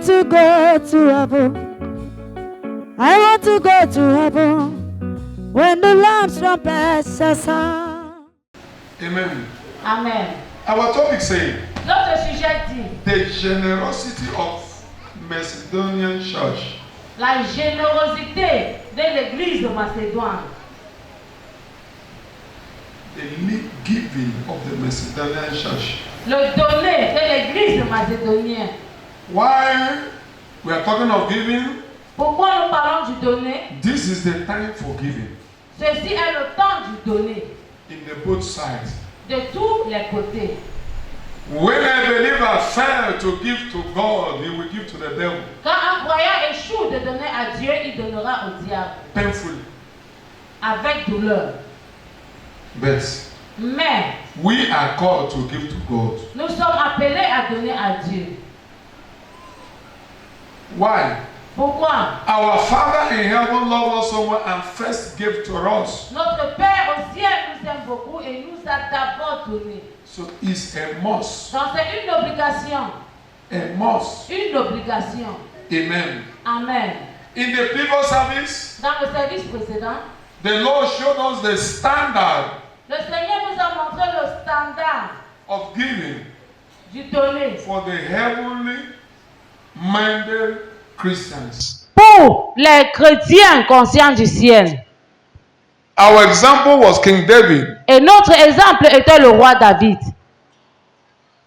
want to go to heaven. I want to go to heaven when the Lamb's trumpet shall sound. Amen. Amen. Our topic says Notre sujet dit the generosity of Macedonian church. la générosité de l'église de Macédoine. The giving of the Macedonian church. Le donner de l'église de Macédonie. Why we are talking of giving? Pourquoi nous parlons du donner? This is the time for giving. Ceci est le temps du donner. In the both sides. De tous les côtés. When a believer fails to give to God, he will give to the devil. Quand un croyant échoue de donner à Dieu, il donnera au diable. Painfully. Avec douleur. Mais we are called to give to God. Nous sommes appelés à donner à Dieu. Why? Pourquoi? Our Father in heaven loves us so much and first gave to us. Notre Père au ciel nous aime beaucoup et nous a d'abord donné. So it's a must. Donc c'est une obligation. A must. Une obligation. Amen. Amen. In the previous service, dans le service précédent, the Lord showed us the standard. Le Seigneur nous a montré le standard of giving du donner for the heavenly minded Christians. Pour les chrétiens conscients du ciel. Our example was King David. Et notre exemple était le roi David.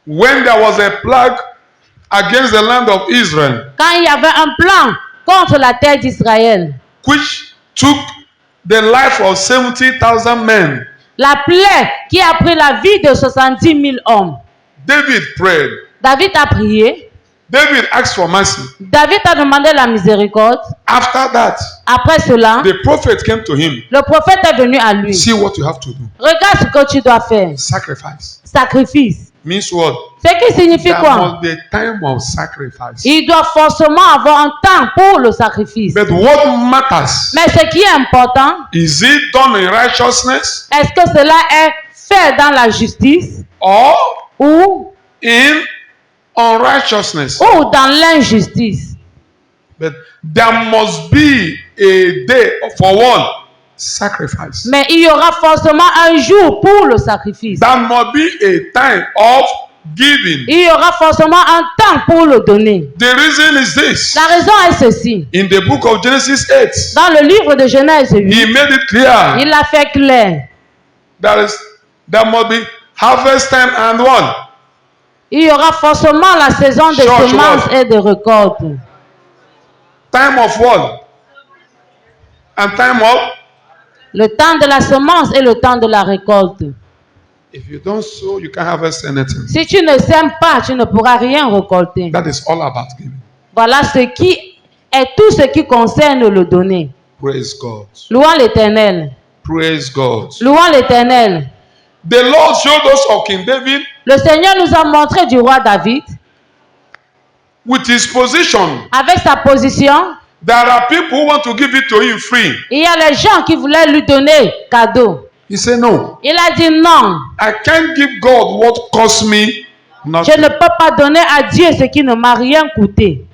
When there was a plague against the land of Israel, quand il y avait un plan contre la terre d'Israël, which took the life of 70,000 men, la plaie qui a pris la vie de 70 000 hommes, David prayed. David a prié. David asked for mercy. David a demandé la miséricorde. After that, après cela, the prophet came to him. Le prophète est venu à lui. See what you have to do. Regarde ce que tu dois faire. Sacrifice. Sacrifice. Means what? Ce qui signifie There quoi? must be a time of sacrifice. Il doit forcément avoir un temps pour le sacrifice. But what matters? Mais ce qui est important, is it done in righteousness? Est-ce que cela est fait dans la justice? Ou in unrighteousness? Ou dans l'injustice? But there must be a day for one sacrifice. Mais il y aura forcément un jour pour le sacrifice. There must be a time of giving. Il y aura forcément un temps pour le donner. The reason is this. La raison est ceci. In the book of Genesis 8, dans le livre de Genèse 8, he made it clear. Il l'a fait clair. There must be harvest time and what? Il y aura forcément la saison des semences et des récoltes. Time of what? And time of? Le temps de la semence et le temps de la récolte. If you don't sow, you can't harvest anything. Si tu ne sèmes pas, tu ne pourras rien récolter. That is all about giving. Voilà ce qui est tout ce qui concerne le donner. Praise God. Louons l'Éternel. Praise God. Louons l'Éternel. The Lord showed us of King David. Le Seigneur nous a montré du roi David. With his position. Avec sa position. There are people who want to give it to him free. Il y a les gens qui voulaient lui donner cadeau. He said no. Il a dit non. I can't give God what cost me nothing. Je ne peux pas donner à Dieu ce qui ne m'a rien coûté.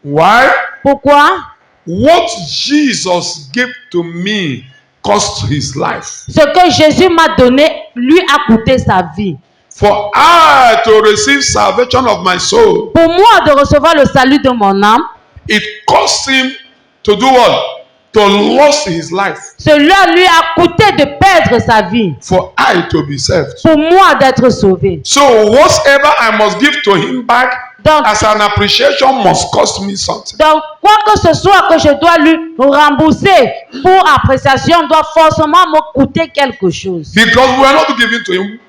Why? Pourquoi? What Jesus gave to me cost his life. Ce que Jésus m'a donné lui a coûté sa vie. For I to receive salvation of my soul. Pour moi de recevoir le salut de mon âme. It cost him to do what? To lose his life. Cela lui a coûté de perdre sa vie. For I to be saved. Pour moi d'être sauvé. So whatever I must give to him back donc, as an appreciation must cost me something. Donc quoi que ce soit que je dois lui rembourser pour appréciation doit forcément me coûter quelque chose. Because we are not giving to him.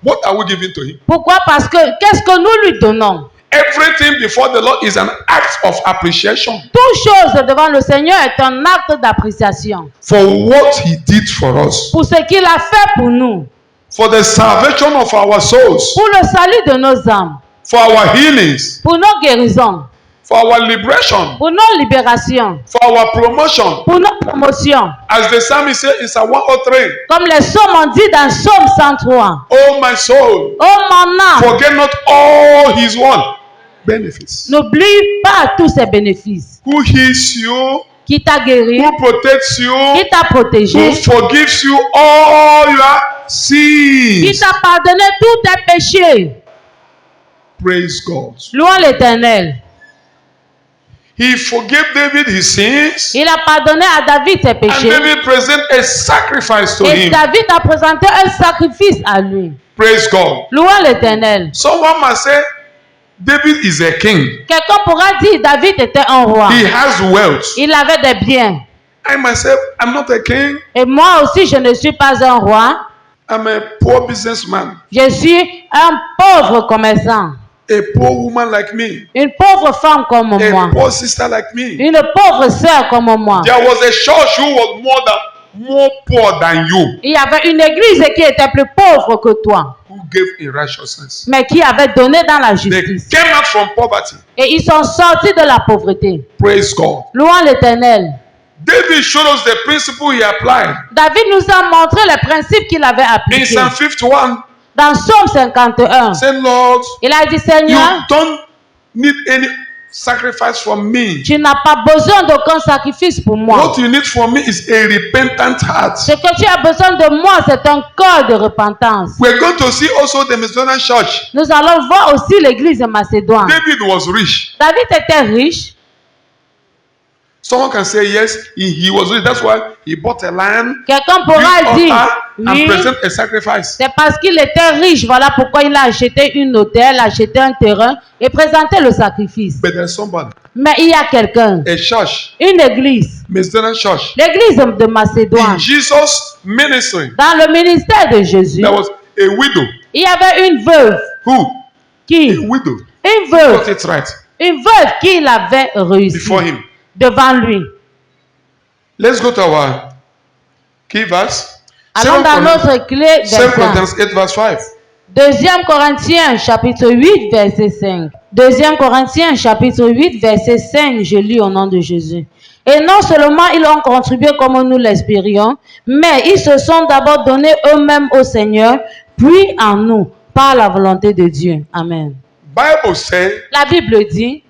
What are we giving to him? Pourquoi? Parce que qu'est-ce que nous lui donnons? Everything before the Lord is an act of appreciation. Toute chose devant le Seigneur est un acte d'appréciation. For what he did for us. Pour ce qu'il a fait pour nous. For the salvation of our souls. Pour le salut de nos âmes. For our healings. Pour nos guérisons. For our liberation. Pour nos libérations. For our promotion. Pour nos promotions. As the psalmist said in Psalm 103. Comme les psaumes ont dit dans Psaume 103. Oh my soul. Oh mon âme. Forget not all his word. benefits. N'oublie pas tous ces bénéfices. Who heals you, Qui t'a guéri, who protects you, qui t'a who protégé, forgives you all your qui sins. t'a pardonné tous tes péchés. Praise God. Louons l'Éternel. He forgave David his sins, Il a pardonné à David ses and péchés. David presented a sacrifice to Et him. David a présenté un sacrifice à lui. Praise God. Louons l'Éternel. Someone must say, David is a king. Quelqu'un pourra dire David était un roi. He has wealth. Il avait des biens. I myself, I'm not a king. Et moi aussi, je ne suis pas un roi. I'm a poor businessman. Je suis un pauvre commerçant. A poor woman like me. Une pauvre femme comme A moi. poor sister like me. Une pauvre sœur comme moi. There was a church who was more poor than you, Il y avait une église qui était plus pauvre que toi, who gave in righteousness. mais qui avait donné dans la They justice. came out from poverty. Et ils sont sortis de la pauvreté. Praise God. Louons l'Éternel. David showed us the principle he applied. David nous a montré les principes qu'il avait In appliqués. Psalm 51, Dans Psaume 51, say, Lord, il a dit, you Seigneur, don't need any sacrifice from me. tu n'as pas besoin d'aucun sacrifice pour moi. What you need from me is a repentant heart. Ce que tu as besoin de moi, c'est un cœur de repentance. We're going to see also the Macedonian church. Nous allons voir aussi l'église de Macédoine. David was rich. David était riche. Someone can say yes, he was rich. That's why he bought a land, Quelqu'un built pourra dire, altar, and oui, present a sacrifice. c'est parce qu'il était riche. Voilà pourquoi il a acheté une hôtel, acheté un terrain et présenté le sacrifice. But there's somebody, Mais il y a quelqu'un, a church, une église, Macedonian church. l'église de In Macédoine. Jesus' ministry, Dans le ministère de Jésus, there was a widow. il y avait une veuve Who? qui, A widow. une Got veuve, it right. une veuve qui l'avait réussi Before him. devant lui. Let's go to our key verse. Allons dans notre clé 2 verset. Corinthians 8 verse 5. 2 Corinthiens chapitre 8 verset 5. 2 Corinthiens chapitre 8 verset 5, je lis au nom de Jésus. Et non seulement ils ont contribué comme nous l'espérions, mais ils se sont d'abord donnés eux-mêmes au Seigneur, puis en nous, par la volonté de Dieu. Amen. Bible say, La Bible dit,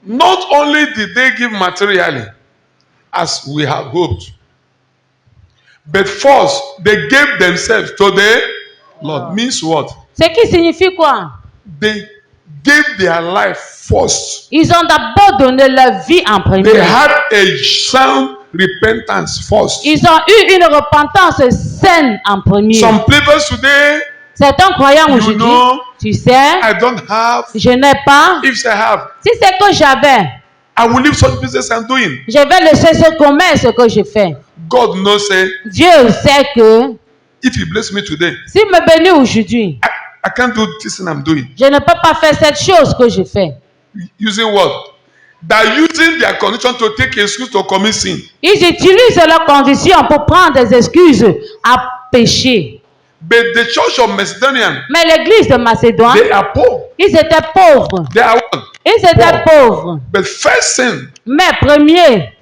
not only did they give materially, as we have hoped, but first they gave themselves to the Lord. Means what? ce qui signifie quoi? They gave their life first. Ils ont d'abord donné leur vie en They premier. had a sound repentance first. Ils ont eu une repentance saine en premier. Some believers today, Certains croyants you aujourd'hui, know, tu sais, I don't have. je n'ai pas. If I have, Si c'est que j'avais, I will leave such business I'm doing. je vais laisser ce commerce que je fais. God knows, say, Dieu sait que if He bless me today, s'il me bénit aujourd'hui, I can't do this thing I'm doing. je ne peux pas faire cette chose que je fais. Using what? They're using their condition to take excuse to commit sin. Ils utilisent leurs conditions pour prendre des excuses à pécher. But the church of Macedonian, Mais l'église de Macédoine, they are poor. ils étaient pauvres. They are what? Ils étaient pauvres. But first thing, Mais premier,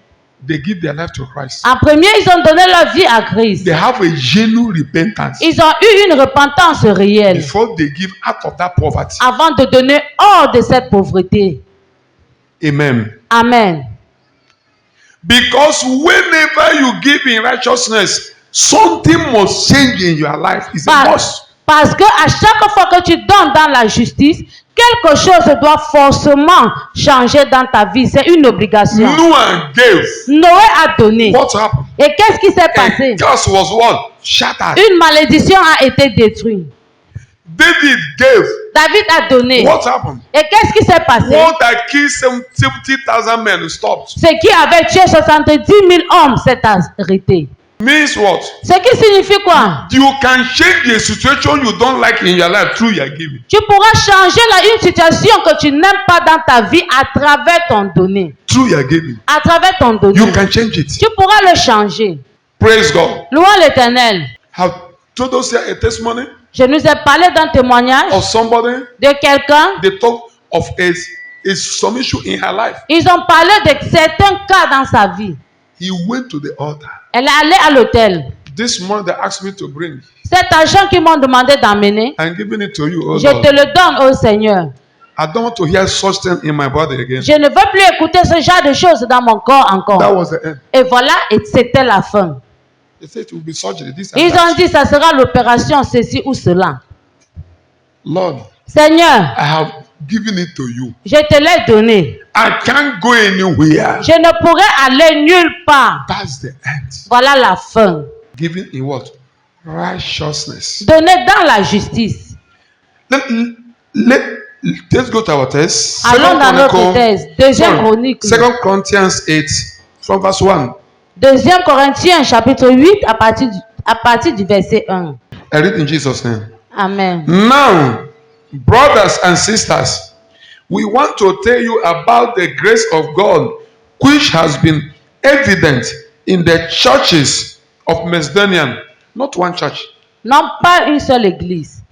they give their life to Christ. en premier, ils ont donné leur vie à Christ. They have a genuine repentance Ils ont eu une repentance réelle before they give out of that poverty. avant de donner hors de cette pauvreté. Amen. Amen. Because whenever you give in righteousness, something must change in your life. It's a must. Parce que à chaque fois que tu donnes dans la justice, quelque chose doit forcément changer dans ta vie. C'est une obligation. Noah gave. Noé a donné. What happened? Et qu'est-ce qui s'est A passé? curse was what? Shattered. Une malédiction a été détruite. David gave. David a donné. What happened? Et qu'est-ce qui s'est passé? War that killed 70,000 men stopped. Ce qui avait tué 70 000 hommes s'est arrêté. Means what? Ce qui signifie quoi? You can change the situation you don't like in your life through your giving. Tu pourras changer une situation que tu n'aimes pas dans ta vie à travers ton donné. Through your giving. À travers ton donné. You can change it. Tu pourras le changer. Praise God. Louons l'Éternel. Have told us here a testimony Je nous ai parlé d'un témoignage of somebody. de quelqu'un. They talk of some issue in her life. Ils ont parlé de certains cas dans sa vie. He went to the altar. Elle est allée à l'hôtel. This morning they asked me to bring Cet argent qu'ils m'ont demandé d'emmener, and giving it to you. Oh je Lord. te le donne au Seigneur. I don't want to hear such thing in my body again. Je ne veux plus écouter ce genre de choses dans mon corps That encore. was the end. Et voilà, et c'était la fin. They said it will be surgery, this and Ils ont that. dit, ça sera l'opération, ceci ou cela. Lord, Seigneur, I have given it to you. je te l'ai donné. I can't go anywhere. Je ne pourrai aller nulle part. That's the end. Voilà la fin. Given in what? Righteousness. Donné dans la justice. Let's go to our text. Allons dans notre thèse. Deuxième Sorry. Chronique. 2 Corinthians 8, from verse 1. Deuxième Corinthiens, chapitre 8, à partir du verset 1. I read in Jesus' name. Amen. Now, brothers and sisters, we want to tell you about the grace of God which has been evident in the churches of Macedonia. Not one church. Non pas une seule église.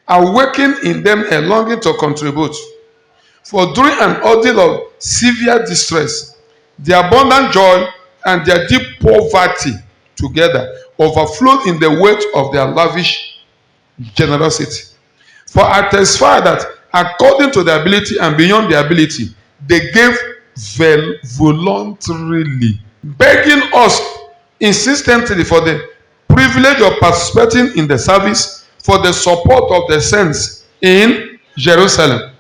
Awaken in them a longing to contribute. For during an ordeal of severe distress, their abundant joy and their deep poverty together overflowed in the weight of their lavish generosity. For I testify that according to their ability and beyond their ability, they gave voluntarily, begging us insistently for the privilege of participating in the service for the support of the saints in Jerusalem.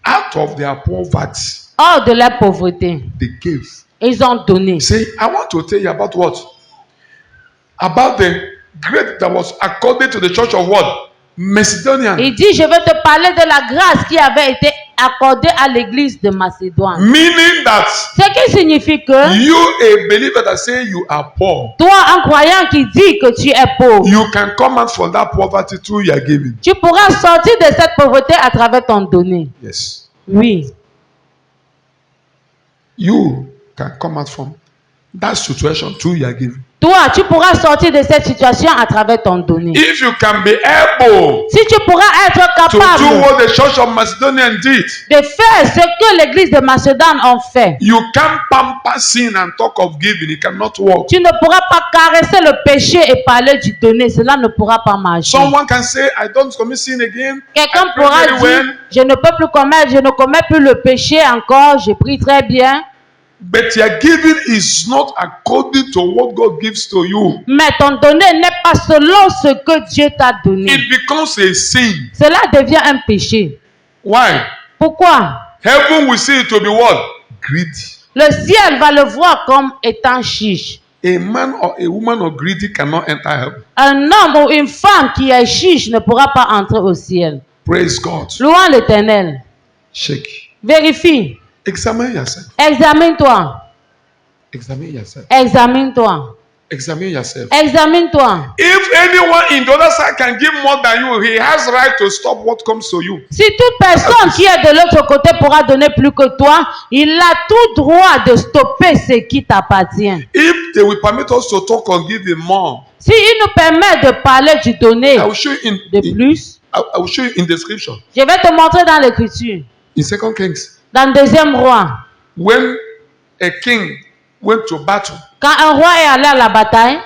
Out of their poverty, Hors de la pauvreté, they gave. ils ont donné. Say, I want to tell you about what? About the grace that was accorded to the church of what? Macedonia. Il dit, je vais te parler de la grâce qui avait été accordée à l'église de Macédoine. Meaning that Ce qui signifie que you, a believer that say you are poor, toi, un croyant qui dit que tu es pauvre, you can come out from that poverty through your giving. tu pourras sortir de cette pauvreté à travers ton donné. Yes. Oui. You can come out from that situation through your giving. Toi, tu pourras sortir de cette situation à travers ton donné. If you can be able Si tu pourras être to do capable what the church of Macedonia did, de faire ce que l'église de Macédoine a fait, you can't pamper sin and talk of giving. It cannot work. tu ne pourras pas caresser le péché et parler du donné. Cela ne pourra pas marcher. Someone can say, I don't commit sin again. Quelqu'un I pray pourra very dire, well. je ne peux plus commettre, je ne commets plus le péché encore, je prie très bien. But your giving is not according to what God gives to you. Mais ton donné n'est pas selon ce que Dieu t'a donné. It becomes a sin. Cela devient un péché. Why? Pourquoi? Heaven will see it to be what? Greedy. Le ciel va le voir comme étant chiche. A man or a woman of greedy cannot enter heaven. Un homme ou une femme qui est chiche ne pourra pas entrer au ciel. Praise God. Louons l'Éternel. Shake. Vérifie. Examine yourself. Examine-toi. Examine yourself. Examine-toi. Examine yourself. Examine-toi. If anyone in the other side can give more than you, he has right to stop what comes to you. Si toute personne qui est de l'autre côté pourra donner plus que toi, il a tout droit de stopper ce qui t'appartient. If they will permit us to talk on giving more, Si il nous permet de parler du donné I will show you de plus, I will show you in the scripture. je vais te montrer dans l'Écriture, In 2 Kings, dans le deuxième roi, when a king went to battle, quand un roi est allé à la bataille,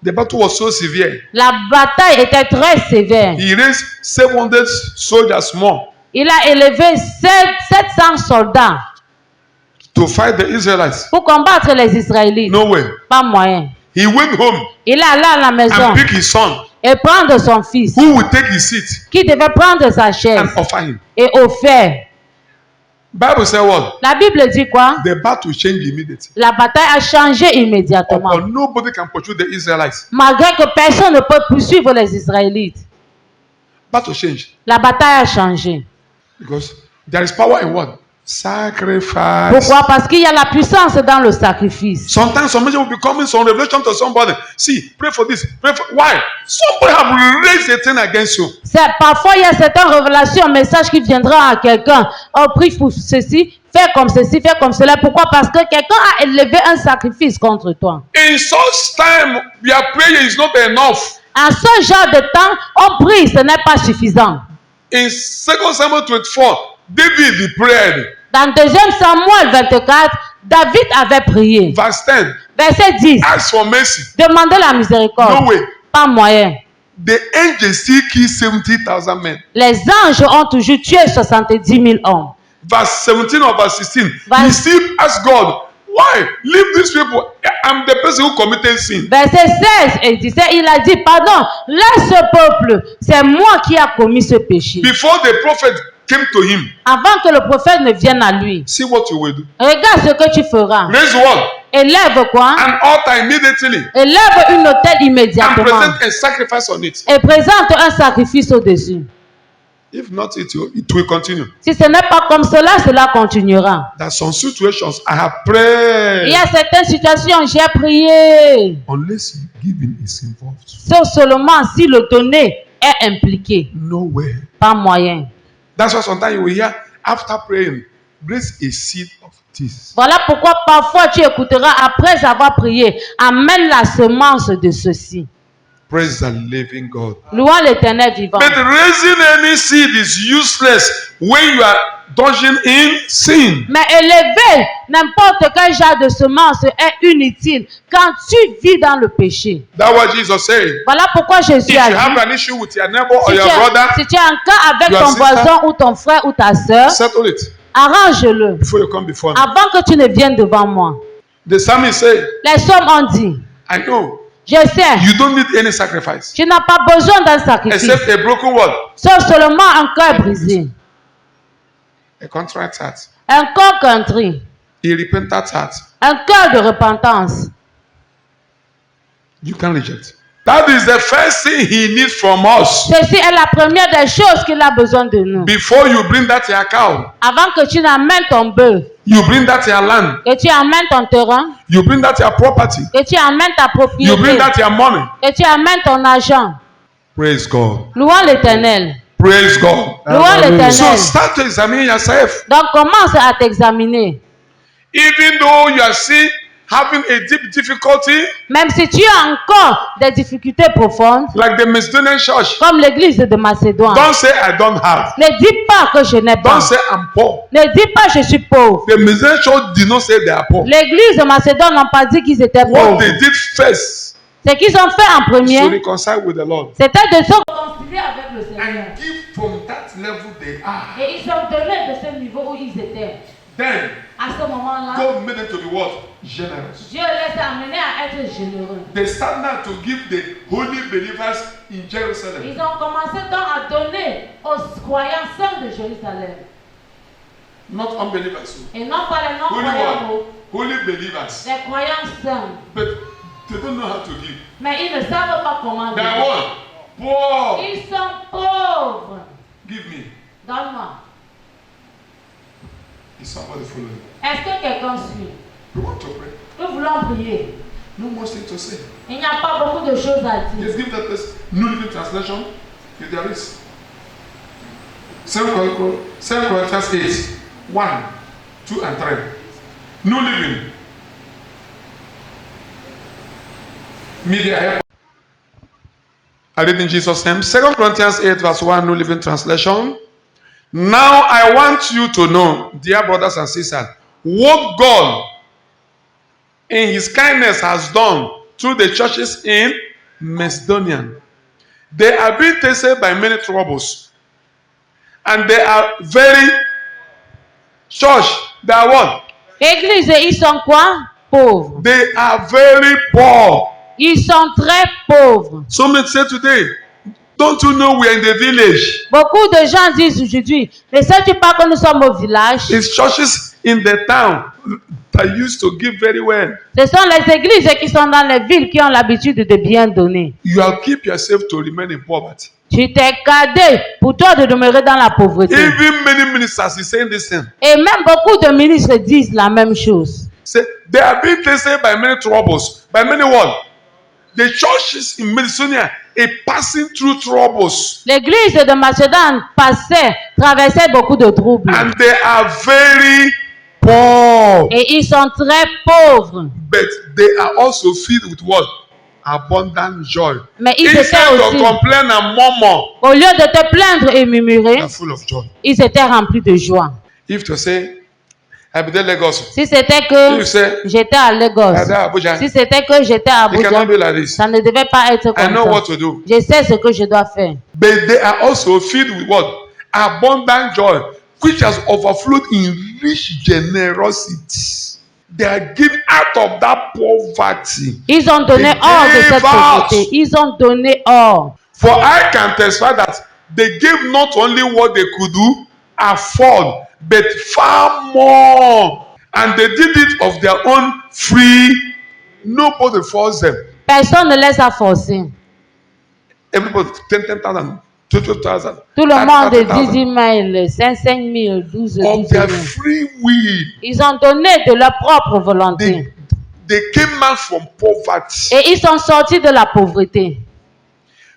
the battle was so severe. la bataille était très sévère. He raised 700 soldiers more Il a élevé 700 soldats to fight the Israelites. pour combattre les Israélites. No way. Pas moyen. He went home Il est allé à la maison and picked his son, et prendre son fils, who would take his seat qui devait prendre sa chaise and offer him. et offert. Bible said what? La Bible dit quoi? The battle changed immediately. La bataille a changé immédiatement. But nobody can pursue the Israelites. Malgré que personne ne peut poursuivre les Israélites. Battle changed La bataille a changé. because there is power in what? Sacrifice. Pourquoi? Parce qu'il y a la puissance dans le sacrifice. Sometimes some message will be coming, some revelation to somebody. See, pray for this. Pray for why? Somebody have raised a thing against you. Parfois, il y a certaines révélations, un message qui viendra à quelqu'un. Oh, prie pour ceci, fais comme ceci, fais comme cela. Pourquoi? Parce que quelqu'un a élevé un sacrifice contre toi. In such time, your prayer is not enough. À ce genre de temps, on prie, ce n'est pas suffisant. In 2 Samuel 24, David he prayed. Dans 2 Samuel 24, David avait prié. Verse 10. Verset 10. Ask for mercy. Demandez la miséricorde. No way. Pas moyen. the angels still kill 70,000 men. Les anges ont toujours tué 70 000 hommes. Verse 17 or verse 16, Verse- he still asked God, why? Leave these people. I'm the person who committed sin. Verset 16 et 17, il a dit, pardon, laisse ce peuple, c'est moi qui a commis ce péché. Before the prophet came to him, Avant que le prophète ne vienne à lui, see what you will do. regarde ce que tu feras. Raise what? Élève quoi? An altar immediately Élève une autel and immédiatement present a sacrifice on it. et présente un sacrifice au-dessus. If not, it will continue. Si ce n'est pas comme cela, cela continuera. There are some situations I have Il prayed. y a certaines situations, j'ai prié. Unless giving is involved, Sauf seulement si le donné est impliqué. no way. Pas moyen. That's why sometimes you will hear after praying, raise a seed of this. Voilà pourquoi parfois tu écouteras après avoir prié, amène la semence de ceci. Praise the living God. Louons l'Éternel vivant. But raising any seed is useless when you are dodging in sin. Mais élever n'importe quel genre de semence est inutile quand tu vis dans le péché. That's what Jesus said. Voilà pourquoi Jésus If a you have dit, an issue with your neighbor or si your brother, tu as un cas avec your ton sister, voisin ou ton frère ou ta soeur, settle it arrange-le before you come before me. avant que tu ne viennes devant moi. The psalmist said, Les sommes ont dit, I know je sais, you don't need any sacrifice tu n'as pas besoin d'un sacrifice, except a broken word, sauf seulement un cœur brisé, a contrite heart, un cœur contrit, a repentant heart. un cœur de repentance. You can reject. That is the first thing he needs from us. Ceci est la première des choses qu'il a besoin de nous. Before you bring that your cow, Avant que tu n'amènes ton bœuf, you bring that your land, que tu amènes ton terrain, you bring that your property, que tu amènes ta you bring propriété, that your money. que tu amènes ton argent. Praise God. Louons l'Éternel. Praise God. Louons So l'Éternel. start to examine yourself. Donc commence à t'examiner. Even though you are still having a deep difficulty, Même si tu as encore des difficultés profondes, like the Macedonian church, comme l'église de Macédoine, don't say I don't have. ne dis pas que je n'ai pas. Don't say I'm poor. Ne dis pas je suis pauvre. The Macedonian church did not say they are poor. L'église de Macédoine n'a pas dit qu'ils étaient What pauvres. they did first Ce qu'ils ont fait en is to premier, reconcile with the Lord c'était de se réconcilier avec le Seigneur. and give from that level they are. Et ils ont donné de ce niveau où ils étaient. Then À ce moment-là, God made them to be what? Generous. Dieu les a amenés à être généreux. They start now to give the holy believers in Jerusalem. Ils ont commencé donc à donner aux croyants saints de Jérusalem. Not unbelievers. Et non pas les Holy non-croyants, what? Holy believers. les croyants saints. But they don't know how to give. Mais ils ne savent pas comment They are donner. what? Poor. Ils sont pauvres. Give me. Donne-moi. Is somebody following? Est-ce que quelqu'un suit? We want to pray. Nous voulons prier. No more thing to say. Il n'y a pas beaucoup de choses à dire. Just give that person New Living Translation if there is. 2 Corinthians 8, 1, 2, and 3. New Living. Media help. I read in Jesus' name. 2 Corinthians 8, verse 1, New Living Translation. Now I want you to know, dear brothers and sisters, what God in his kindness has done through the churches in Macedonia. They are being tested by many troubles. And they are very church. They are what? Église, ils sont quoi? Pauvres. They are very poor. Ils sont très pauvres. Some may say today, don't you know we are in the village? Beaucoup de gens disent aujourd'hui, ne sais-tu pas que nous sommes au village? It's churches in the town that used to give very well. Ce sont les églises qui sont dans les villes qui ont l'habitude de bien donner. You have keep yourself to remain in poverty. Tu t'es gardé pour toi de demeurer dans la pauvreté. Even many ministers is saying this thing. Et même beaucoup de ministres disent la même chose. Say they are being tested by many troubles, by many what? The churches in Macedonia are passing through troubles, L'église de Macédoine traversait beaucoup de troubles. and they are very poor. Et ils sont très pauvres. But they are also filled with what? Abundant joy. Mais ils étaient Instead of aussi, complain and murmur, au lieu de te plaindre et they murmurer, are full of joy. ils étaient remplis de joie. If to say, I be there Lagos. Si c'était You que say, j'étais à Lagos, I there Abuja. si c'était que j'étais à It cannot Abuja, be like this. ça ne devait pas être I comme know what ça. to do. Je sais ce que je dois faire. But they are also filled with what? Abundant joy, which has overflowed in rich generosity. They are given out of that poverty. Ils ont donné They hors de cette gave out. pauvreté. Ils ont donné hors. For I can testify that they gave not only what they could do, afford, but far more. And they did it of their own free. Nobody forced them. Personne ne les a forcés. Everybody, 10,000, 20,000. Tout le monde 30,000. 10 000, 5 000, 12 000. Of their free will. Ils ont donné de leur propre volonté. They came out from poverty. Et ils sont sortis de la pauvreté.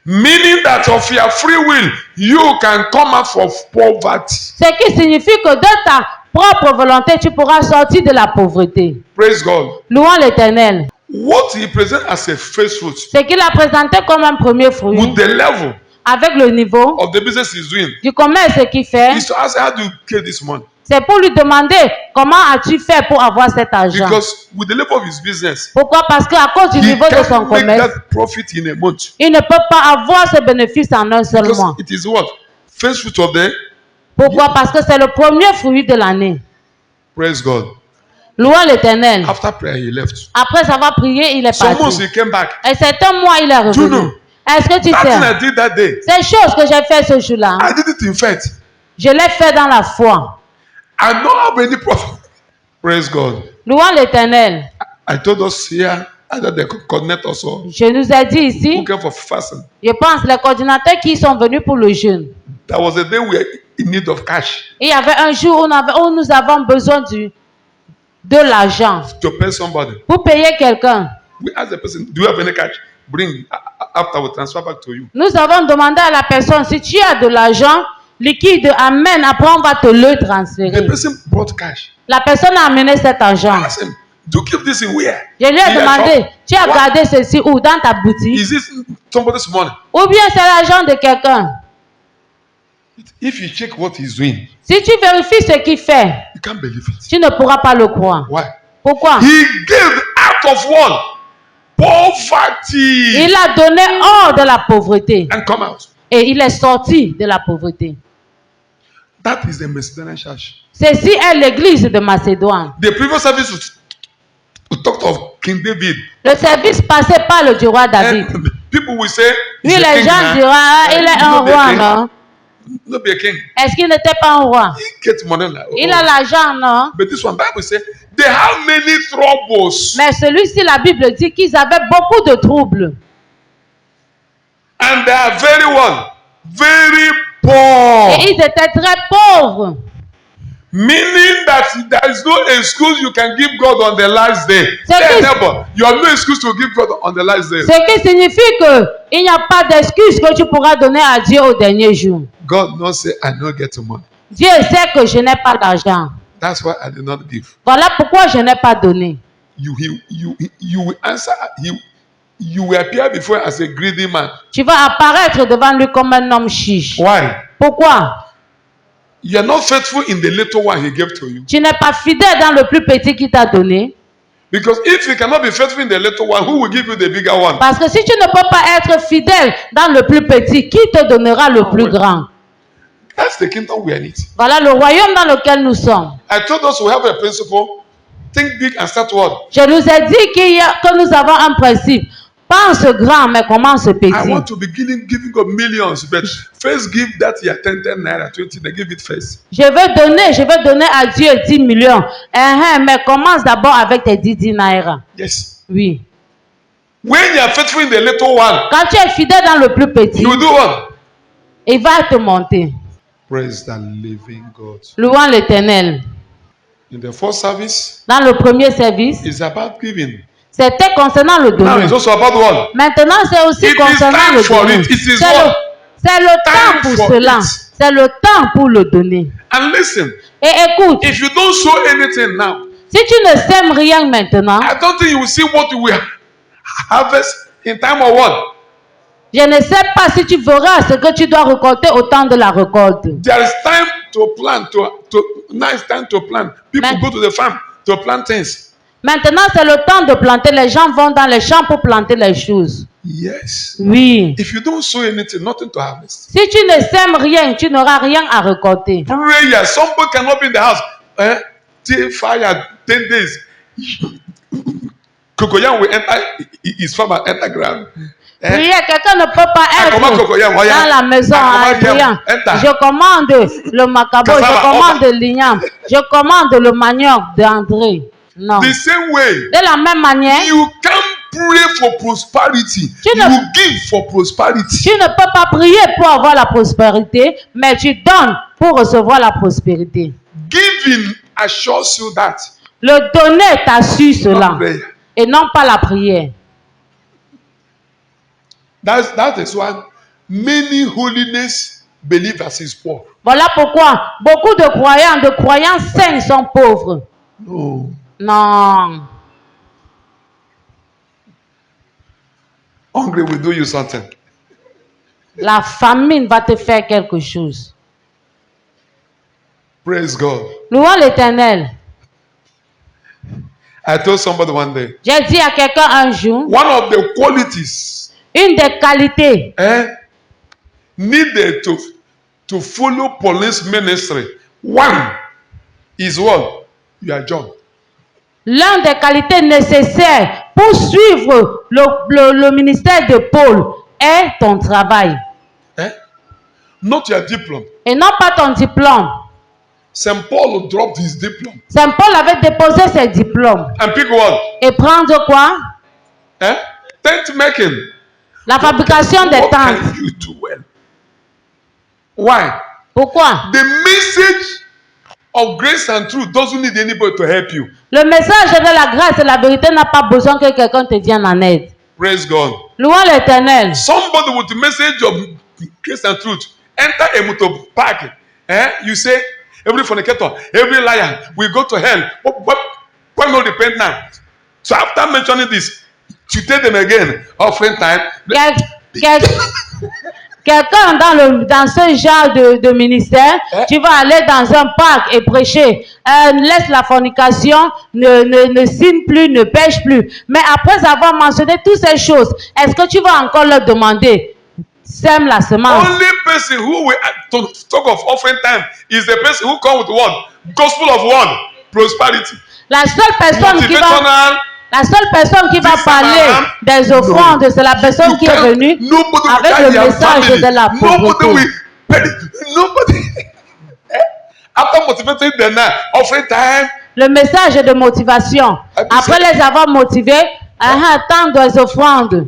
Meaning that of your free will, you can come out from poverty. Ce qui signifie que de ta propre volonté, tu pourras sortir de la pauvreté. Praise God. Louons l'Éternel. What he presents as a first fruit Ce qu'il a présenté comme un premier fruit, with the level avec le niveau of the business he's doing du commerce qu'il fait, is to ask how do you get this money? c'est pour lui demander comment as-tu fait pour avoir cet argent. Because with the level of his business, Pourquoi? Parce qu'à cause du he niveau de son can't make commerce, that profit in a month. il ne peut pas avoir ce bénéfice en un seul Because mois. it is what? First fruit of the Pourquoi? Parce que c'est le premier fruit de l'année. praise God. Louons l'Éternel. After prayer, he left. Après avoir prié, il est Some months parti. he came back. Et c'est un mois, il est Do you know? revenu. Est-ce que tu That thing I sais? did that day, Ces choses que j'ai fait ce jour-là, I did it in faith. je l'ai fait dans la foi. I don't have any profit. Praise God. Louons l'Éternel. I told us here, either the coordinator also, Je nous ai dit who ici, came for fasting. je pense, les coordinateurs qui sont venus pour le jeûne. That was a day we were in need of cash Il y avait un jour où nous avons besoin de l'argent to pay somebody. pour payer quelqu'un. We asked the person, do you have any cash? Bring after we transfer back to you. Nous avons demandé à la personne, si tu as de l'argent liquide, amène, après on va te le The transférer. person brought cash. La personne a amené cet argent. I asked him, do you keep this in where? Je lui ai In your demandé, shop? tu as What? gardé ceci où? Dans ta boutique? Is this somebody's money? Ou bien c'est l'argent de quelqu'un? If you check what he's doing, Si tu vérifies ce qu'il fait, you can't believe it. tu ne pourras pas le croire. Why? Pourquoi? He gave out of what? Poverty. Il a donné hors de la pauvreté. And come out. Et il est sorti de la pauvreté. That is the Macedonian church. Ceci est l'église de Macédoine. The previous service we talked of King David. Le service passé parle du roi David. And people will say, Oui, he's a les king gens now. diront, ah, il est un Not be a roi, king. non? Not be a king. Est-ce qu'il n'était pas un roi? He gets money now. Il a l'argent, non? But this one, Bible says, they have many troubles. Mais celui-ci, la Bible dit qu'ils avaient beaucoup de troubles. And they are very what? Very poor. Et ils étaient très pauvres. Meaning that there is no excuse you can give God on the last day. C'est Tell que- neighbor, you have no excuse to give God on the last day. Ce qui signifie qu'il n'y a pas d'excuse que tu pourras donner à Dieu au dernier jour. God not say, I don't get money. Dieu sait que je n'ai pas d'argent. That's why I did not give. Voilà pourquoi je n'ai pas donné. You will answer. You will appear before as a greedy man. Tu vas apparaître devant lui comme un homme chiche. Why? Pourquoi? You are not faithful in the little one he gave to you. Tu n'es pas fidèle dans le plus petit qu'il t'a donné. Because if you cannot be faithful in the little one, who will give you the bigger one? Parce que si tu ne peux pas être fidèle dans le plus petit, qui te donnera le plus grand? That's the kingdom we are in. Voilà le royaume dans lequel nous sommes. I told us we have a principle. Think big and start what? Je nous ai dit que nous avons un principe. Pense grand, mais commence I petit. want to be giving God millions, but first give that year 10 naira, 20, then give it first. Je veux donner à Dieu 10 millions. Mais commence d'abord avec tes 10 naira. Yes. Oui. When you are faithful in the little one, Quand tu es fidèle dans le plus petit, you do what? il va te monter. Praise the living God. Louons l'Éternel. In the first service, Dans le premier service, it's about giving. c'était concernant le Now donner. it's also about what? Maintenant, c'est aussi It is concernant time le for donner. it. It is C'est what? le Time temps pour for cela. it. C'est le temps pour le donner. And listen, Et écoute, if you don't sow anything now, si tu ne sèmes rien maintenant, I don't think you will see what you will harvest in time or what. je ne sais pas si tu verras ce que tu dois récolter au temps de la récolte. There is time to plant. Now it's time to plant. People go to the farm to plant things. Maintenant, c'est le temps de planter. Les gens vont dans les champs pour planter les choses. Yes. Oui. If you don't sow anything, nothing to harvest. Si tu ne sèmes rien, tu n'auras rien à récolter. Prayer. Somebody cannot be in the house. Till fire 10 days. Cocoyam will enter his farm and enter ground. Prier, quelqu'un ne peut pas être dans la maison en priant. Je commande le macabo, je commande l'igname, je commande le manioc d'André. Non. The same way. De la même manière, You can't pray for prosperity. You give for prosperity. tu ne peux pas prier pour avoir la prospérité, mais tu donnes pour recevoir la prospérité. Giving assures you that. Le donner t'assure cela Not prayer. et non pas la prière. That is why many holiness believers is poor. Voilà pourquoi beaucoup de croyants saints sont pauvres. No. Non. Hungry will do you something. La famine va te faire quelque chose. Praise God. Louons l'Éternel. I told somebody one day, J'ai dit à quelqu'un un jour, one of the qualities une des qualités needed to follow police ministry. One is what? Your job. l'une des qualités nécessaires pour suivre le ministère de Paul est ton travail. Not your diploma. Et non pas ton diplôme. St. Paul dropped his diploma. Saint Paul avait déposé ses diplômes. And pick what? Et prendre quoi? Tent making. La fabrication des What tentes. can you do well? Why? Pourquoi? The message of grace and truth doesn't need anybody to help you. Le message de la grâce et la vérité n'a pas besoin que quelqu'un te vienne en aide. Praise God. Louons l'Éternel. Somebody with the message of grace and truth enter a motor park. You say, every fornicator, every liar will go to hell. Why not repent now? So after mentioning this, you tell them again, offering time. Quelqu'un dans ce genre de ministère, tu vas aller dans un parc et prêcher. Laisse la fornication, ne signe plus, ne pêche plus. Mais après avoir mentionné toutes ces choses, est-ce que tu vas encore leur demander, sème la semence? Only person who will talk of offering time is the person who come with what? Gospel of what? Prosperity. La seule personne qui va parler des offrandes, c'est la personne qui est venue avec le message de la pauvreté. Nobody. After motivating them now, offering time. Le message de motivation. Après les avoir motivés, tant des offrandes.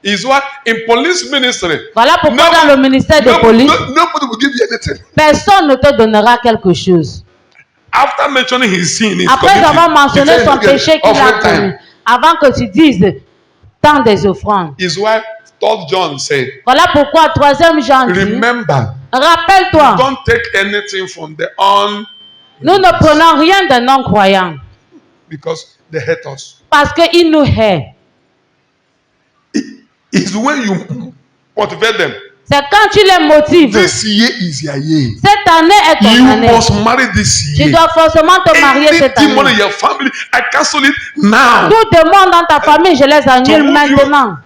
Is what in police ministry. Voilà pourquoi dans le ministère de police, nobody will give you anything. Personne ne te donnera quelque chose. After mentioning his sin, après avoir mentionné son péché qu'il a commis, avant que tu dises tant des offrandes. Is what 3 John said. Voilà pourquoi 3e Jean dit, remember, rappelle-toi, don't take anything from the nous ne prenons rien des non-croyants. Because they hate us. Parce qu'ils nous haïssent. It's when you motivate them. C'est quand tu les motives. This year is your year. Cette année est ton année. You must marry this year. Tu dois forcément te marier cette année. Anything in your family, I cancel it now. Tout demande dans ta famille, je les annule maintenant.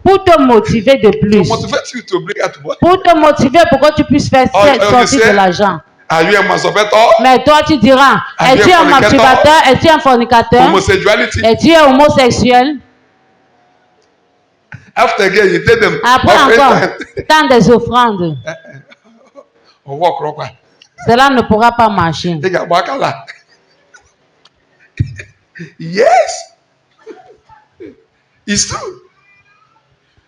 Pour te motiver de plus. Pour te motiver pour que tu puisses faire sortir de l'argent. Are you a masturbator? Mais toi tu diras, es-tu un masturbateur? Es-tu un fornicateur? Es-tu un homosexuel? After again, you tell them. Après encore, tant des offrandes. Cela ne pourra pas marcher. Yes. It's true.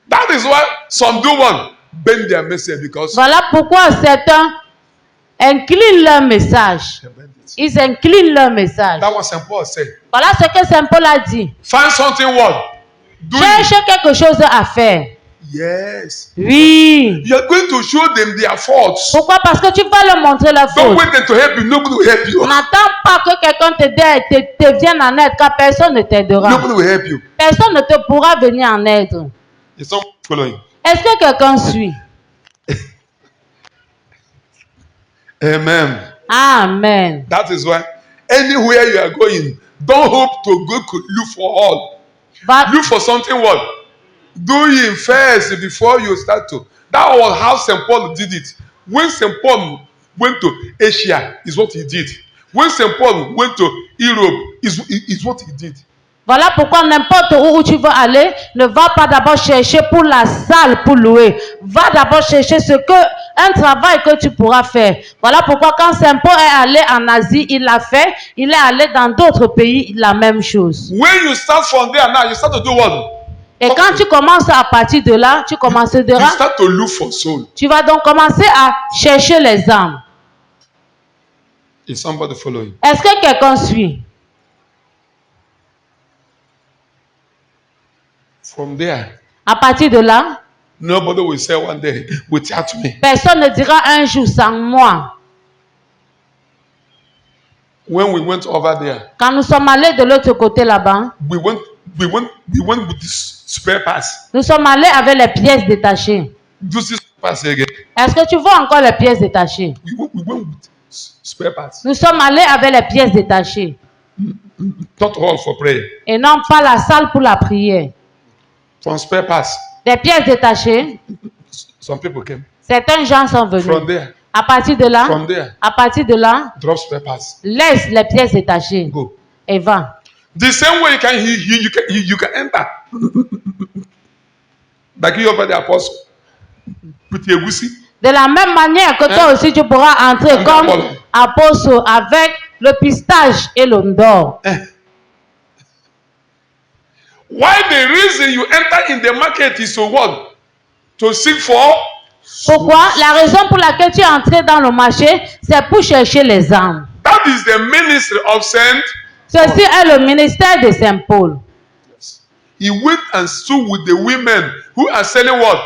That is why some do one bend their message because. Voilà pourquoi certains inclinent leur message. Ils inclinent leur message. That was Saint Paul said. Voilà ce que Saint Paul a dit. Find something what? Cherche quelque chose à faire. Yes. Oui. You are going to show them their faults. Pourquoi? Parce que tu vas leur montrer leurs fautes. Don't wait them to help you. Nobody will help you. N'attends pas que quelqu'un te vienne en aide, car personne ne t'aidera. Nobody will help you. Personne ne te pourra venir en aide. Is someone following? Est-ce que quelqu'un suit? Amen. Amen. That is why anywhere you are going, don't hope to go look for all. Va- Look for something what? Do it first before you start to. That was how St. Paul did it. When St. Paul went to Asia, is what he did. When St. Paul went to Europe, is what he did. Voilà pourquoi n'importe où tu veux aller, ne va pas d'abord chercher pour la salle pour louer. Va d'abord chercher un travail que tu pourras faire. Voilà pourquoi quand Saint Paul est allé en Asie, il l'a fait. Il est allé dans d'autres pays, la même chose. When you start from there now, you start to do what? Et quand tu commences à partir de là, tu You commenceras, start to look for soul. tu vas donc commencer à chercher les âmes. Is somebody following? Est-ce que quelqu'un suit? From there, À partir de là, nobody will say one day, without me. personne ne dira un jour sans moi. When we went over there, Quand nous sommes allés de l'autre côté là-bas, we went with this spare pass. nous sommes allés avec les pièces détachées. Do this pass again. Est-ce que tu vois encore les pièces détachées? We went with spare pass. Nous sommes allés avec les pièces détachées Not all for prayer. et non pas la salle pour la prière. From spare pass, Les pièces détachées, some people came. certains gens sont From venus. there, À partir de là, from there, à partir de là, drop spare pass. laisse les pièces détachées Go. et va. The same way you can enter. Like you over the apostle. With your goosey. De la même manière que toi aussi tu pourras entrer comme apôtre avec le pistache et l'ondor. Why the reason you enter in the market is to what? To seek for. Pourquoi? La raison pour laquelle tu es entré dans le marché, c'est pour chercher les âmes. That is the ministry of Saint. Ceci est le ministère de Saint Paul. He went and stood with the women who are selling what?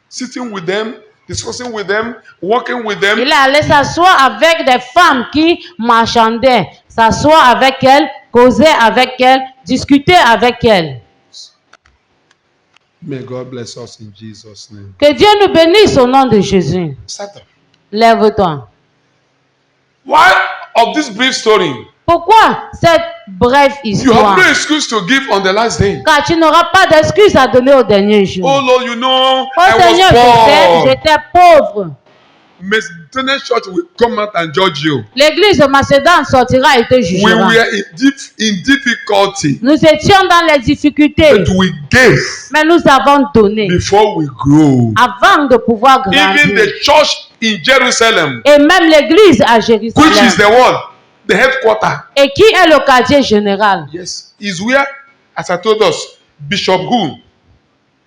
Sitting with them, discussing with them, walking with them. Il est allé s'asseoir avec des femmes qui marchandaient, s'asseoir avec elles, causer avec elles, discuter avec elles. May God bless us in Jesus' name. Que Dieu nous bénisse au nom de Jésus. Stand up. Lève-toi. Why of this brief story? Pourquoi cette brève You histoire? have no excuse to give on the last day. Car tu n'auras pas d'excuses à donner au dernier jour. Oh Lord, you know, Oh I Seigneur, was poor. j'étais pauvre. Macedonian church will come out and judge you. L'église de Macédoine sortira et te We jugera. were in difficulty, Nous étions dans les difficultés, but we gave mais nous avons donné before we grow. avant de pouvoir Even grandir. the church in Jerusalem, Et même l'église à which is Jérusalem. the one, the headquarter. Et qui est le quartier général? Yes, is where, as I told us, Bishop who?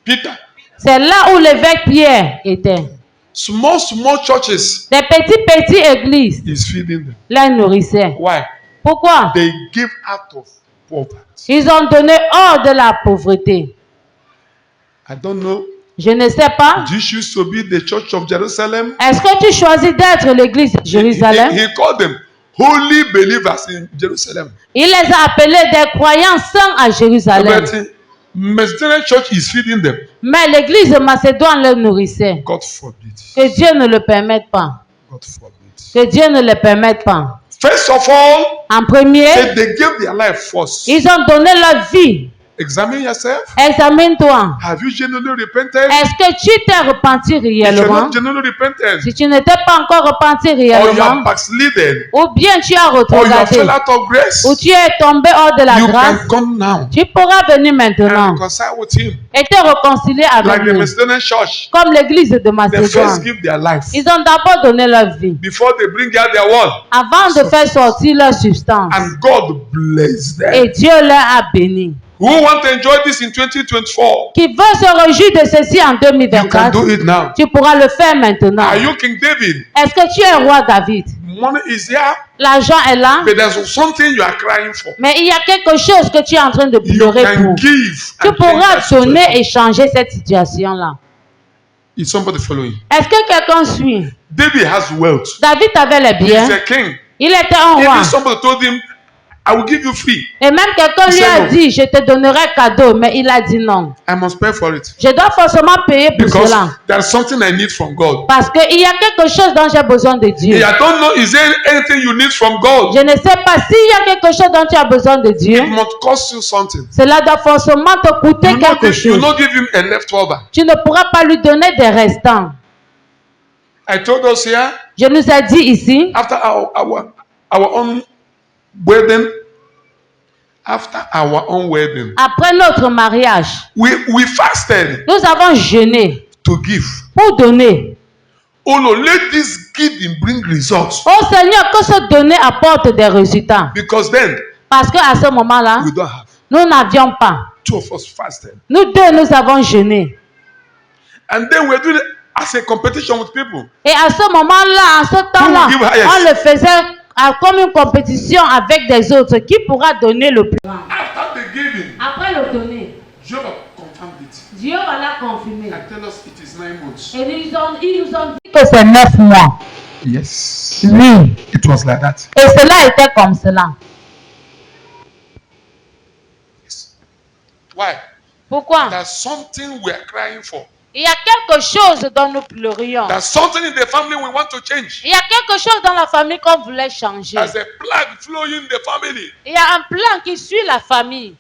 Peter. C'est là où l'évêque Pierre était. Small churches Des petites églises is feeding them. les nourrissaient. Why? Pourquoi? They give out of poverty. Ils ont donné hors de la pauvreté. I don't know. Je ne sais pas. Do you choose to be the church of Jerusalem? Est-ce que tu choisis d'être l'église de Jérusalem? He called them holy believers in Jerusalem. Il les a appelés des croyants saints à Jérusalem. But Macedonian church is feeding them. Mais l'église de Macédoine les nourrissait. God forbid. Que Dieu ne le permette pas. God forbid. Que Dieu ne le permette pas. First of all, En premier, they gave their life first. ils ont donné leur vie. Examine yourself. Examine-toi. Have you genuinely repented? Est-ce que tu t'es repenti If you're réellement? not genuinely repented, Si tu ne t'es pas encore repenti or you réellement, are backslidden, ou bien tu as or you have retrogradé, fell out of grace, ou tu es tombé hors de la you grâce, can come now tu pourras venir and maintenant reconcile with him. et te réconcilier avec Like the nous. Macedonian church, Comme l'église de they first Macédoine. give their life Ils ont d'abord donné leur vie before they bring out their word, avant de faire sortir leur substance. and God bless them. Et Dieu leur a béni. Who want to enjoy this in 2024? Qui veut se réjouir de ceci en You can 2024, do it now. tu pourras le faire maintenant. Are you King David? Est-ce que tu es roi David? Money is here, L'argent est là, but there's something you are crying for. mais il y a quelque chose que tu es en train de You pleurer can pour. give. Tu and change pourras that donner situation. et changer cette situation-là. Is somebody following? Est-ce que quelqu'un suit? David has wealth. David avait les He's biens. a king. Il était un roi. Even somebody told him, I will give you free. Et même quelqu'un lui a dit, je te donnerai cadeau, mais il a dit non. I must pay for it. Je dois forcément payer pour Because cela. there's something I need from God. Parce qu'il y a quelque chose dont j'ai besoin de Dieu. I don't know, is there anything you need from God? Je ne sais pas s'il y a quelque chose dont tu as besoin de Dieu. It must cost you something. Cela doit forcément te coûter quelque You chose. not give him a leftover. Tu ne pourras pas lui donner des restants. I told us here, Je nous ai dit ici, after our own wedding, après notre mariage, we fasted nous avons jeûné to give. pour donner. Oh no, let this giving bring results. Oh Seigneur, que ce donner apporte des résultats. Because then, Parce qu'à ce moment-là, we don't have. nous n'avions pas. Two of us fasted. Nous deux, nous avons jeûné. And then we're doing it as a competition with people. Et à ce moment-là, en ce temps-là, Who will give highest? on le faisait comme une compétition avec des autres. Qui pourra donner le plus? After the giving, Après le donner, Job confirmed it. Dieu va la confirmer. And tell us it is 9 months. Et ils nous ont dit que c'est 9 mois. Yes. Oui. It was like that. Et cela était comme cela. Yes. Why? Pourquoi? There's something we are crying for. Il y a quelque chose dont nous pleurions. There's something in the family we want to change. Il y a quelque chose dans la famille qu'on voulait changer. There's a plague flowing in the family. Il y a un plan qui suit la famille.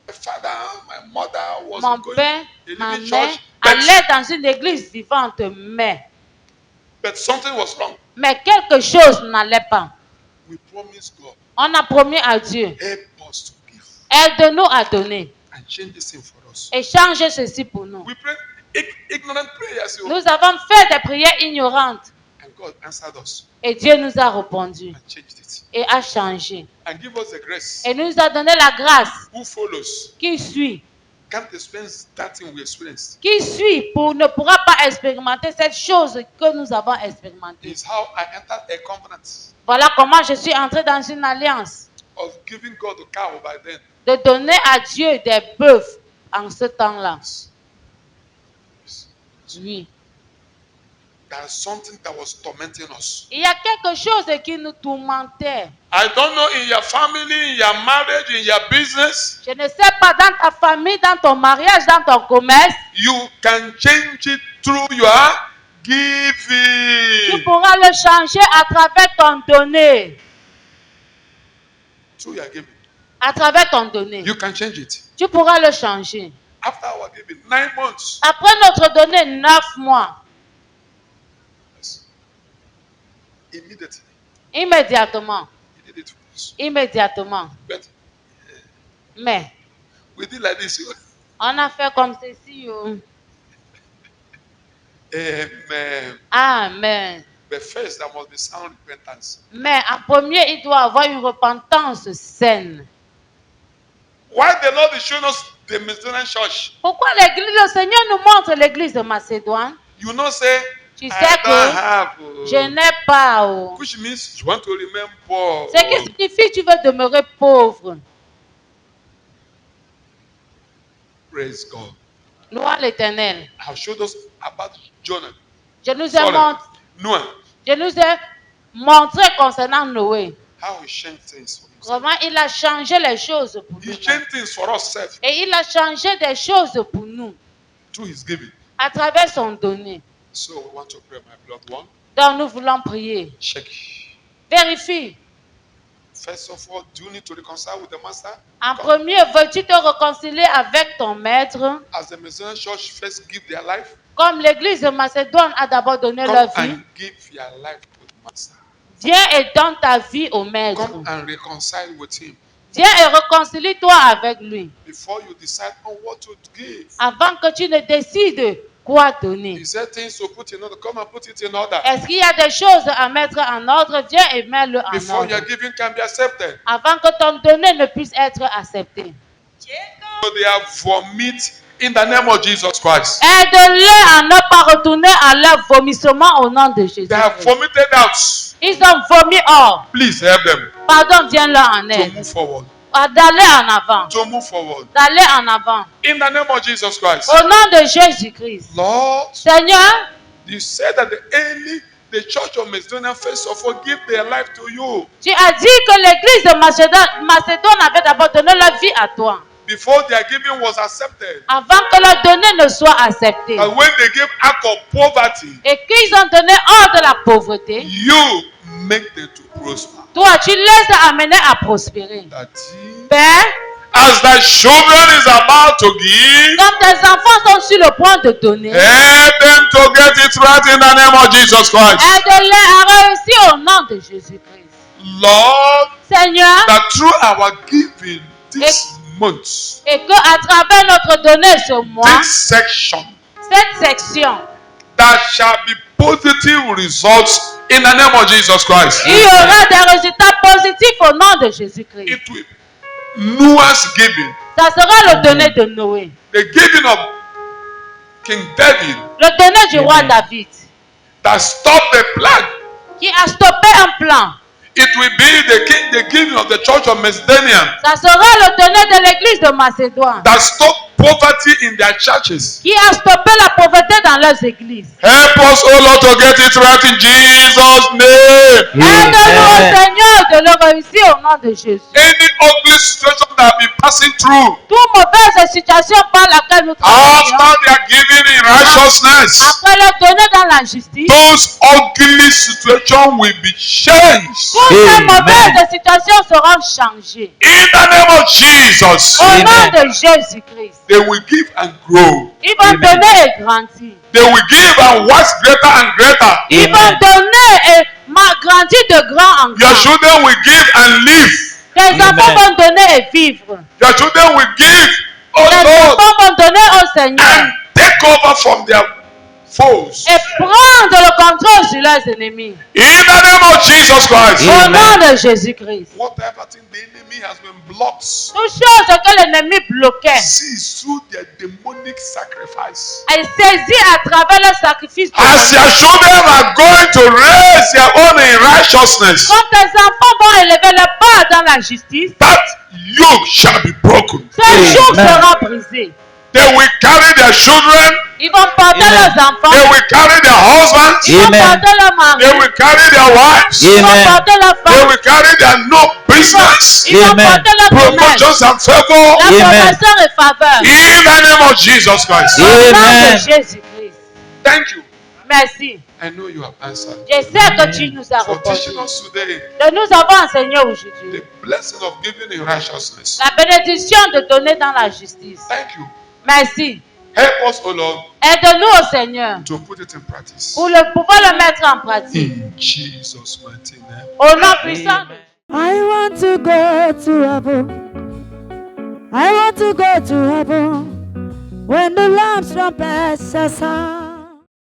My father, my mother was Mon going père, in ma the mère church, allaient dans une église vivante, but something was wrong. mais quelque chose n'allait pas. We promised God, On a promis à Dieu, help us to give aide-nous à donner and change this thing for us. et change ceci pour nous. We prayed ignorant prayers, Nous avons fait des prières ignorantes and God answered us et Dieu nous a répondu and changed it et a changé. and give us the grace. Et nous a donné la grâce Who follows qui suit. can't experience that thing we experienced. Qui suit pour ne pourra pas expérimenter cette chose que nous avons expérimentée. Is how I entered a covenant Voilà comment je suis entré dans une alliance of giving God a cow by then. de donner à Dieu des bœufs en ce temps-là. Oui. There's something that was tormenting us. Il y a quelque chose qui nous tourmentait. I don't know in your family, in your marriage, in your business, Je ne sais pas, dans ta famille, dans ton mariage, dans ton commerce, you can change it through your tu giving. pourras le changer à travers ton donné. Through your giving. À travers ton donné. You can change it. Tu pourras le changer. After our giving, 9 months. Après notre donné, 9 mois, Yes. Immediately, immédiatement, He did it for us. immédiatement. But Mais, we did like this. on a fait comme ceci. Oh. Amen. Amen. But first, there must be sound repentance. Mais en premier, il doit avoir une repentance saine. Why the Lord is showing us the Macedonian church? Pourquoi le Seigneur nous montre l'église de Macédoine? You know, say, Tu I sais don't que have. je n'ai pas. Oh. Which means you want to remain poor. Ce qui signifie que tu veux demeurer pauvre. Praise God. Gloire à l'Éternel. I showed us about Jonah. Je nous ai Sorry. montré, Noah. je nous ai montré concernant Noé. How he changed things for himself. Comment il a changé les choses pour He nous. changed things for us Et il a changé des choses pour nous through his giving. à travers son donné. So we want to pray, my beloved one. Donc nous voulons prier. Check. Vérifie. First of all, do you need to reconcile with the master? En premier, veux-tu te réconcilier avec ton maître? As the Macedonian church first give their life, Comme l'église de Macédoine a d'abord donné come leur vie. and give your life to the master. Viens et donne ta vie au maître. Come and reconcile with him Viens et réconcilie-toi avec lui. before you decide on what to give. Avant que tu ne décides quoi donner. Is there things to put in order? Come and put it in order. Est-ce qu'il y a des choses à mettre en ordre? Viens et mets-le en Before ordre. your giving can be accepted. Avant que ton donné ne puisse être accepté. So they have vomit in the name of Jesus Christ. Aide-les à ne pas retourner à leur vomissement au nom de Jésus. They have vomited out. Ils ont vomi hors. Please help them Pardon, viens-leur en to aide. move forward. D'aller en avant. To move forward. D'aller en avant. In the name of Jesus Christ. Au nom de Jésus-Christ. Lord, Seigneur, you said that the church of Macedonia first of all give their life to you Tu as dit que l'église de Macédoine avait d'abord donné leur vie à toi, before their giving was accepted. avant que leur donné ne soit accepté. And when they give act of poverty, Et qu'ils ont donné hors de la pauvreté, you make them to prosper. toi, tu les as amenés à prospérer. That Père, as thy children is about to give, comme tes enfants sont sur le point de donner, help them to get it right in the name of Jesus Christ. aide-les à réussir au nom de Jésus-Christ. Lord, Seigneur, that through our giving this month, et que à travers notre donnée ce mois, this section, cette section, there shall be positive results in the name of Jesus Christ. il y aura des résultats positifs au nom de Jésus-Christ. It will Noah's giving, Ça sera le donné de Noé, the giving of King David le donné du roi David, that stopped the plague. qui a stoppé un plan. It will be the giving of the church of Macedonia Ça sera le donné de l'église de Macédoine, that stopped poverty in their churches. qui a stoppé la pauvreté dans leurs églises. Help us, O Lord, to get it right in Jesus' name. Aide-nous au Seigneur de le réussir au nom de Jésus. Any ugly situation that have been passing through Toute mauvaise situation par laquelle nous travaillons, after they are giving in righteousness, après le donner dans la justice, those ugly situations will be changed. toutes ces Amen. mauvaises situations seront changées. In the name of Jesus, Au Amen. nom de Jésus-Christ. they will give and grow. Ils vont Amen. donner et grandir. They will give and wax greater and greater. Ils vont Amen. donner et grandir de grand en Your grand. children will give and live. Tes Amen. enfants vont donner et vivre. Your children will give, oh Tes Lord, enfants vont donner au Seigneur and take over from their foes. et prendre le contrôle sur leurs ennemis. In the name of Jesus Christ. Au Amen. nom de Jésus-Christ. Whatever thing the enemy has been blocked, Toute chose que l'ennemi bloquait, seize through their demonic sacrifice. elle saisit à travers le sacrifice de As your children are going to raise their own in righteousness, Quand tes enfants vont élever le pas dans la justice, that yoke shall be broken. ce jour Amen. sera brisé. They will carry their children, Ils vont porter Amen. leurs they enfants, will carry their husbands, ils vont Amen. porter leurs they maris, will carry their wives, ils vont Amen. porter leurs they femmes, will carry their no business, ils vont Amen. porter leur commerce, promotions and favor. la Amen. promotion et faveur. In the name of Jesus Christ. Au nom Amen. de Jésus-Christ. Thank you. Merci. I know you have answered. Je sais que tu nous as For teaching répondu. us today Que nous avons enseigné aujourd'hui the blessing of giving in righteousness. la bénédiction de donner dans la justice. Thank you. Merci. Help us, O Lord, Aide-nous au Seigneur to put it in practice. pour pouvoir le mettre en pratique. In Jesus' mighty name. Au nom puissant de I want to go to heaven. I want to go to heaven when the lamb's trumpet shall sound.